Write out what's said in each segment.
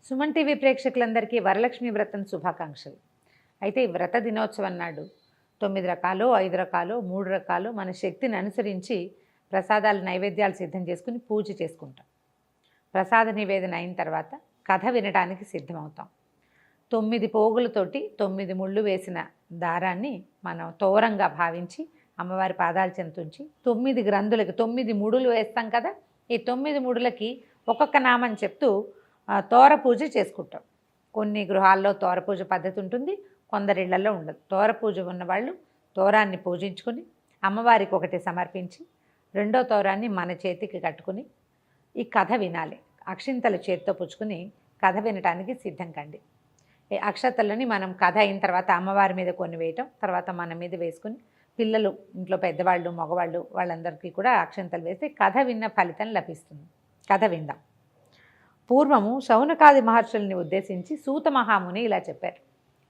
Suman TV ప్రేక్షకులందరికీ వరలక్ష్మి వ్రతం శుభాకాంక్షలు. అయితే ఈ వ్రత దినోత్సవం నాడు 9 రకాలు, 5 రకాలు, 3 రకాలు మన శక్తిని అనుసరించి ప్రసాదాలు నైవేద్యాలు సిద్ధం చేసుకుని పూజ చేసుకుంటాం. ప్రసాద నివేదన అయిన తర్వాత కథ వినడానికి సిద్ధమవుతాం. 9 పోగులతోటి 9 ముళ్ళు వేసిన దారాన్ని మనం తోరంగా భావించి అమ్మవారి పాదాల చెంతుంచి 9 గ్రంథులకి 9 ముడులు వేస్తాం కదా. ఈ 9 ముడులకి ఒక్కొక్క నామం చెప్తూ తోర పూజ చేసుకుంటాం. కొన్ని గృహాల్లో తోర పూజ పద్ధతి ఉంటుంది, కొందరిళ్లలో ఉండదు. తోర పూజ ఉన్నవాళ్ళు తోరాన్ని పూజించుకుని అమ్మవారికి ఒకటి సమర్పించి రెండో తోరాన్ని మన చేతికి కట్టుకుని ఈ కథ వినాలి. అక్షింతలు చేతితో పుచ్చుకుని కథ వినటానికి సిద్ధం కండి. ఈ అక్షతలని మనం కథ అయిన తర్వాత అమ్మవారి మీద కొన్ని వేయటం, తర్వాత మన మీద వేసుకుని పిల్లలు ఇంట్లో పెద్దవాళ్ళు మగవాళ్ళు వాళ్ళందరికీ కూడా అక్షింతలు వేసి కథ విన్న ఫలితం లభిస్తుంది. కథ విందాం. పూర్వము శౌనకాది మహర్షుల్ని ఉద్దేశించి సూత మహాముని ఇలా చెప్పారు.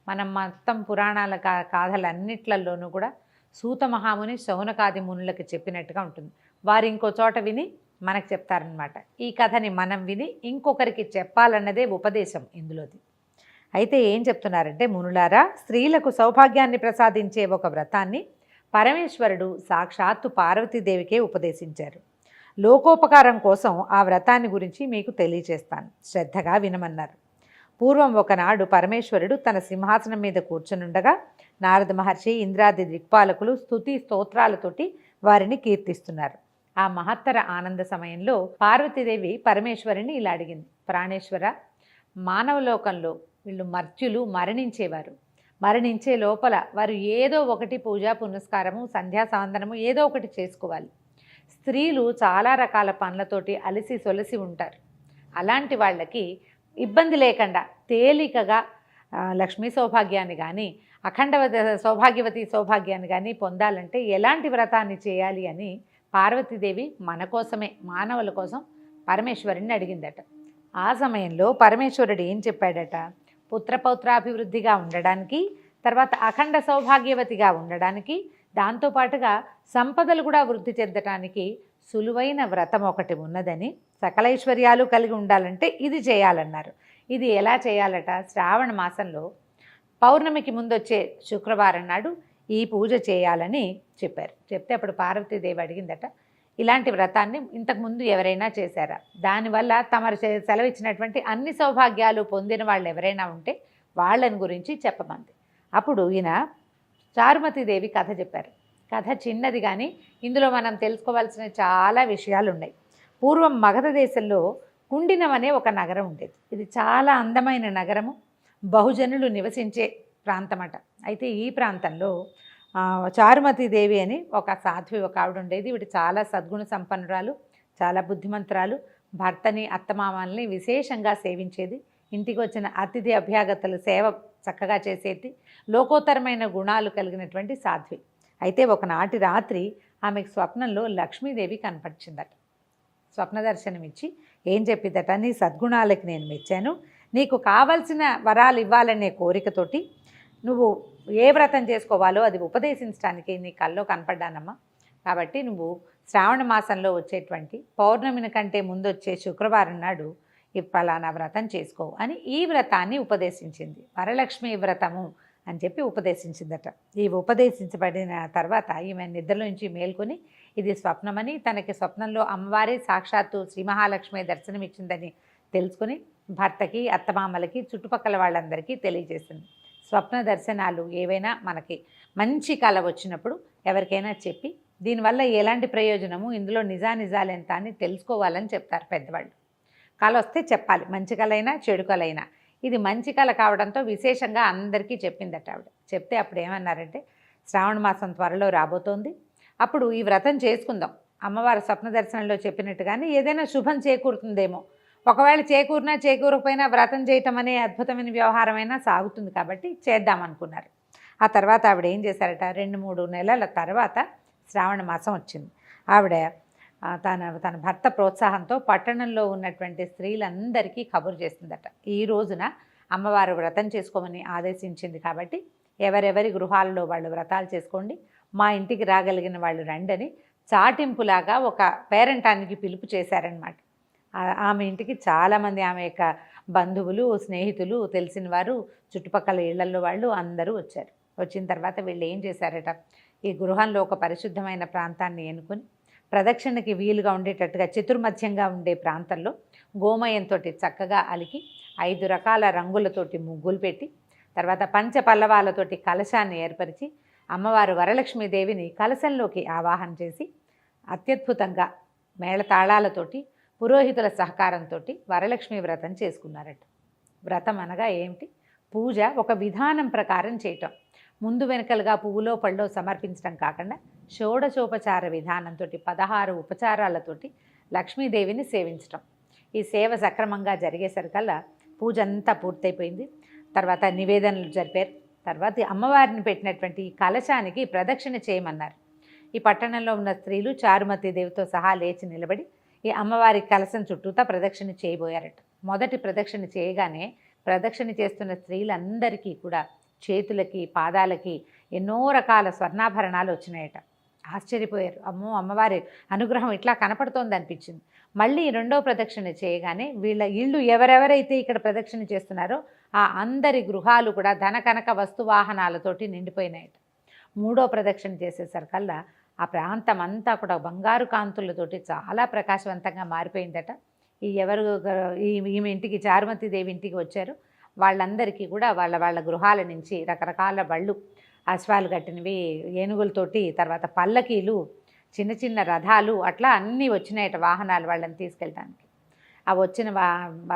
మనం మొత్తం పురాణాల గాథలన్నిట్లలోనూ కూడా సూత మహాముని శౌనకాది మునులకు చెప్పినట్టుగా ఉంటుంది. వారు ఇంకో చోట విని మనకు చెప్తారనమాట. ఈ కథని మనం విని ఇంకొకరికి చెప్పాలన్నదే ఉపదేశం ఇందులోది. అయితే ఏం చెప్తున్నారంటే, మునులారా, స్త్రీలకు సౌభాగ్యాన్ని ప్రసాదించే ఒక వ్రతాన్ని పరమేశ్వరుడు సాక్షాత్తు పార్వతీదేవికే ఉపదేశించారు. లోకోపకారం కోసం ఆ వ్రతాన్ని గురించి మీకు తెలియచేస్తాను, శ్రద్ధగా వినమన్నారు. పూర్వం ఒకనాడు పరమేశ్వరుడు తన సింహాసనం మీద కూర్చునుండగా నారద మహర్షి ఇంద్రాది దిక్పాలకులు స్తుతి స్తోత్రాలతోటి వారిని కీర్తిస్తున్నారు. ఆ మహత్తర ఆనంద సమయంలో పార్వతీదేవి పరమేశ్వరుని ఇలా అడిగింది. ప్రాణేశ్వర, మానవలోకంలో వీళ్ళు మర్త్యులు మరణించేవారు. మరణించే లోపల వారు ఏదో ఒకటి పూజా పునస్కారము సంధ్యా సాందనము ఏదో ఒకటి చేసుకోవాలి. స్త్రీలు చాలా రకాల పనులతోటి అలసి సొలసి ఉంటారు. అలాంటి వాళ్ళకి ఇబ్బంది లేకుండా తేలికగా లక్ష్మీ సౌభాగ్యాన్ని కానీ సౌభాగ్యవతి సౌభాగ్యాన్ని కానీ పొందాలంటే ఎలాంటి వ్రతాన్ని చేయాలి అని పార్వతీదేవి మన కోసమే, మానవుల కోసం పరమేశ్వరుని అడిగిందట. ఆ సమయంలో పరమేశ్వరుడు ఏం చెప్పాడట, పుత్రపౌత్రాభివృద్ధిగా ఉండడానికి, తర్వాత అఖండ సౌభాగ్యవతిగా ఉండడానికి, దాంతోపాటుగా సంపదలు కూడా వృద్ధి చెందటానికి సులువైన వ్రతం ఒకటి ఉన్నదని, సకలైశ్వర్యాలు కలిగి ఉండాలంటే ఇది చేయాలన్నారు. ఇది ఎలా చేయాలట, శ్రావణ మాసంలో పౌర్ణమికి ముందొచ్చే శుక్రవారం నాడు ఈ పూజ చేయాలని చెప్పారు. చెప్తే అప్పుడు పార్వతీదేవి అడిగిందట, ఇలాంటి వ్రతాన్ని ఇంతకుముందు ఎవరైనా చేశారా? దానివల్ల తమరు సెలవిచ్చినటువంటి అన్ని సౌభాగ్యాలు పొందిన వాళ్ళు ఎవరైనా ఉంటే వాళ్ళని గురించి చెప్పమంది. అప్పుడు ఈయన చారుమతీదేవి కథ చెప్పారు. కథ చిన్నది కానీ ఇందులో మనం తెలుసుకోవాల్సిన చాలా విషయాలు ఉన్నాయి. పూర్వం మగధ దేశంలో కుండినం అనే ఒక నగరం ఉండేది. ఇది చాలా అందమైన నగరము, బహుజనులు నివసించే ప్రాంతమట. అయితే ఈ ప్రాంతంలో చారుమతీదేవి అని ఒక సాధ్వి ఒక ఆవిడ ఉండేది. ఈవిడ చాలా సద్గుణ సంపన్నురాలు, చాలా బుద్ధిమంతురాలు. భర్తని అత్తమామల్ని విశేషంగా సేవించేది. ఇంటికి వచ్చిన అతిథి అభ్యాగతలు సేవ చక్కగా చేసేది. లోకోత్తరమైన గుణాలు కలిగినటువంటి సాధ్వి. అయితే ఒకనాటి రాత్రి ఆమెకు స్వప్నంలో లక్ష్మీదేవి కనపరిచిందట. స్వప్న దర్శనం ఇచ్చి ఏం చెప్పిద్దట, నీ సద్గుణాలకి నేను మెచ్చాను, నీకు కావలసిన వరాలు ఇవ్వాలనే కోరికతోటి నువ్వు ఏ వ్రతం చేసుకోవాలో అది ఉపదేశించడానికి నీ కల్లో కనపడ్డానమ్మా. కాబట్టి నువ్వు శ్రావణ మాసంలో వచ్చేటువంటి పౌర్ణమిని కంటే ముందు వచ్చే శుక్రవారం నాడు ఈ ఫలానా వ్రతం చేసుకో అని ఈ వ్రతాన్ని ఉపదేశించింది. వరలక్ష్మి వ్రతము అని చెప్పి ఉపదేశించిందట. ఈ ఉపదేశించబడిన తర్వాత ఈమె నిద్రలోంచి మేల్కొని ఇది స్వప్నమని, తనకి స్వప్నంలో అమ్మవారి సాక్షాత్తు శ్రీ మహాలక్ష్మి దర్శనమిచ్చిందని తెలుసుకుని భర్తకి అత్తమామలకి చుట్టుపక్కల వాళ్ళందరికీ తెలియజేసింది. స్వప్న దర్శనాలు ఏవైనా మనకి మంచి కళ వచ్చినప్పుడు ఎవరికైనా చెప్పి దీనివల్ల ఎలాంటి ప్రయోజనము, ఇందులో నిజానిజాలెంత అని తెలుసుకోవాలని చెప్తారు పెద్దవాళ్ళు. కళ వస్తే చెప్పాలి, మంచి కళ అయినా చెడు కళ అయినా. ఇది మంచి కళ కావడంతో విశేషంగా అందరికీ చెప్పిందట ఆవిడ. చెప్తే అప్పుడు ఏమన్నారంటే, శ్రావణ మాసం త్వరలో రాబోతోంది, అప్పుడు ఈ వ్రతం చేసుకుందాం. అమ్మవారి స్వప్న దర్శనంలో చెప్పినట్టుగానే ఏదైనా శుభం చేకూరుతుందేమో. ఒకవేళ చేకూరినా చేకూరకపోయినా వ్రతం చేయటం అనే అద్భుతమైన వ్యవహారమైనా సాగుతుంది కాబట్టి చేద్దామనుకున్నారు. ఆ తర్వాత ఆవిడ ఏం చేశారట, 2-3 నెలల తర్వాత శ్రావణ మాసం వచ్చింది. ఆవిడ తన భర్త ప్రోత్సాహంతో పట్టణంలో ఉన్నటువంటి స్త్రీలందరికీ కబురు చేసిందట. ఈ రోజున అమ్మవారు వ్రతం చేసుకోమని ఆదేశించింది కాబట్టి ఎవరెవరి గృహాలలో వాళ్ళు వ్రతాలు చేసుకోండి, మా ఇంటికి రాగలిగిన వాళ్ళు రండని చాటింపులాగా ఒక పేరంటానికి పిలుపు చేశారనమాట. ఆమె ఇంటికి చాలామంది ఆమె యొక్క బంధువులు, స్నేహితులు, తెలిసిన వారు, చుట్టుపక్కల ఇళ్లల్లో వాళ్ళు అందరూ వచ్చారు. వచ్చిన తర్వాత వీళ్ళు ఏం చేశారట, ఈ గృహంలో ఒక పరిశుద్ధమైన ప్రాంతాన్ని ఎన్నుకొని ప్రదక్షిణకి వీలుగా ఉండేటట్టుగా చతుర్మధ్యంగా ఉండే ప్రాంతంలో గోమయంతో చక్కగా అలికి 5 రకాల రంగులతోటి ముగ్గులు పెట్టి తర్వాత పంచపల్లవాలతోటి కలశాన్ని ఏర్పరిచి అమ్మవారు వరలక్ష్మీదేవిని కలశంలోకి ఆవాహన చేసి అత్యద్భుతంగా మేళతాళాలతోటి పురోహితుల సహకారంతో వరలక్ష్మి వ్రతం చేసుకున్నారట. వ్రతం అనగా ఏమిటి? పూజ ఒక విధానం ప్రకారం చేయటం. ముందు వెనకలుగా పువ్వులో పళ్ళో సమర్పించడం కాకుండా షోడశోపచార విధానంతో 16 ఉపచారాలతోటి లక్ష్మీదేవిని సేవించటం. ఈ సేవ సక్రమంగా జరిగేసరికల్లా పూజ అంతా పూర్తయిపోయింది. తర్వాత నివేదనలు జరిపారు. తర్వాత అమ్మవారిని పెట్టినటువంటి ఈ కలశానికి ప్రదక్షిణ చేయమన్నారు. ఈ పట్టణంలో ఉన్న స్త్రీలు చారుమతి దేవితో సహా లేచి నిలబడి ఈ అమ్మవారి కలశం చుట్టూతా ప్రదక్షిణ చేయబోయారట. మొదటి ప్రదక్షిణ చేయగానే ప్రదక్షిణ చేస్తున్న స్త్రీలందరికీ కూడా చేతులకి పాదాలకి ఎన్నో రకాల స్వర్ణాభరణాలు వచ్చినాయట. ఆశ్చర్యపోయారు. అమ్మో, అమ్మవారి అనుగ్రహం ఇట్లా కనపడుతోంది అనిపించింది. మళ్ళీ రెండో ప్రదక్షిణ చేయగానే వీళ్ళ ఇళ్ళు ఎవరెవరైతే ఇక్కడ ప్రదక్షిణ చేస్తున్నారో ఆ అందరి గృహాలు కూడా ధన కనక వస్తువాహనాలతోటి నిండిపోయినాయట. మూడో ప్రదక్షిణ చేసేసరికల్లా ఆ ప్రాంతం అంతా కూడా బంగారు కాంతులతోటి చాలా ప్రకాశవంతంగా మారిపోయిందట. ఈమె ఇంటికి చారుమతి దేవి ఇంటికి వచ్చారు. వాళ్ళందరికీ కూడా వాళ్ళ వాళ్ళ గృహాల నుంచి రకరకాల బళ్ళు, అశ్వాలు కట్టినవి, ఏనుగులతోటి, తర్వాత పల్లకీలు, చిన్న చిన్న రథాలు, అట్లా అన్నీ వచ్చినాయట వాహనాలు వాళ్ళని తీసుకెళ్ళడానికి. ఆ వచ్చిన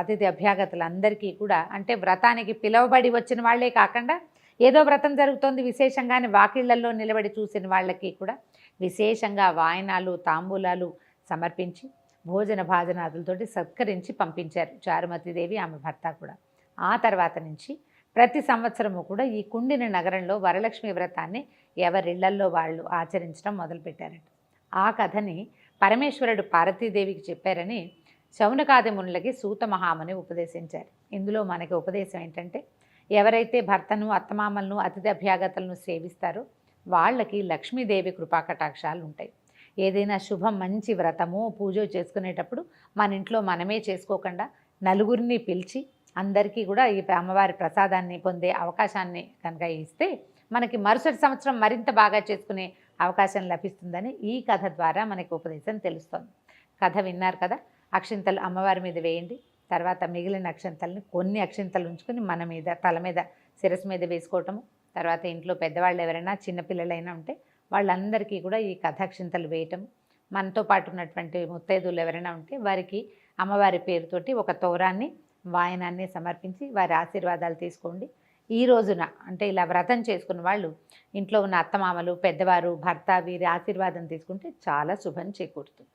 అతిథి అభ్యాగతులందరికీ కూడా అంటే వ్రతానికి పిలువబడి వచ్చిన వాళ్లే కాకుండా ఏదో వ్రతం జరుగుతోంది విశేషంగానే వాకిళ్లలో నిలబడి చూసిన వాళ్ళకి కూడా విశేషంగా వాయనాలు, తాంబూలాలు సమర్పించి భోజన భాజనాదులతోటి సత్కరించి పంపించారు చారుమతిదేవి, ఆమె భర్త కూడా. ఆ తర్వాత నుంచి ప్రతి సంవత్సరము కూడా ఈ కుండిన నగరంలో వరలక్ష్మి వ్రతాన్ని ఎవరిళ్లల్లో వాళ్ళు ఆచరించడం మొదలుపెట్టారట. ఆ కథని పరమేశ్వరుడు పార్వతీదేవికి చెప్పారని శౌనకాది మునులకి సూత మహాముని ఉపదేశించారు. ఇందులో మనకి ఉపదేశం ఏంటంటే, ఎవరైతే భర్తను, అత్తమామలను, అతిథి అభ్యాగతలను సేవిస్తారో వాళ్ళకి లక్ష్మీదేవి కృపాకటాక్షాలు ఉంటాయి. ఏదైనా శుభం మంచి వ్రతము పూజ చేసుకునేటప్పుడు మన ఇంట్లో మనమే చేసుకోకుండా నలుగురిని పిలిచి అందరికీ కూడా ఈ అమ్మవారి ప్రసాదాన్ని పొందే అవకాశాన్ని కనుక ఇస్తే మనకి మరుసటి సంవత్సరం మరింత బాగా చేసుకునే అవకాశం లభిస్తుందని ఈ కథ ద్వారా మనకి ఉపదేశం తెలుస్తుంది. కథ విన్నారు కదా. అక్షింతలు అమ్మవారి మీద వేయండి. తర్వాత మిగిలిన అక్షింతల్ని కొన్ని అక్షింతలు ఉంచుకొని మన మీద, తల మీద, శిరస్సు మీద వేసుకోవటము. తర్వాత ఇంట్లో పెద్దవాళ్ళు ఎవరైనా చిన్నపిల్లలైనా ఉంటే వాళ్ళందరికీ కూడా ఈ కథాక్షింతలు వేయటం. మనతో పాటు ఉన్నటువంటి ముత్తైదువులు ఎవరైనా ఉంటే వారికి అమ్మవారి పేరుతోటి ఒక తోరాన్ని, వాయనాన్ని సమర్పించి వారి ఆశీర్వాదాలు తీసుకోండి. ఈ రోజున అంటే ఇలా వ్రతం చేసుకున్న వాళ్ళు ఇంట్లో ఉన్న అత్తమామలు, పెద్దవారు, భర్త వీరి ఆశీర్వాదం తీసుకుంటే చాలా శుభం చేకూరుతుంది.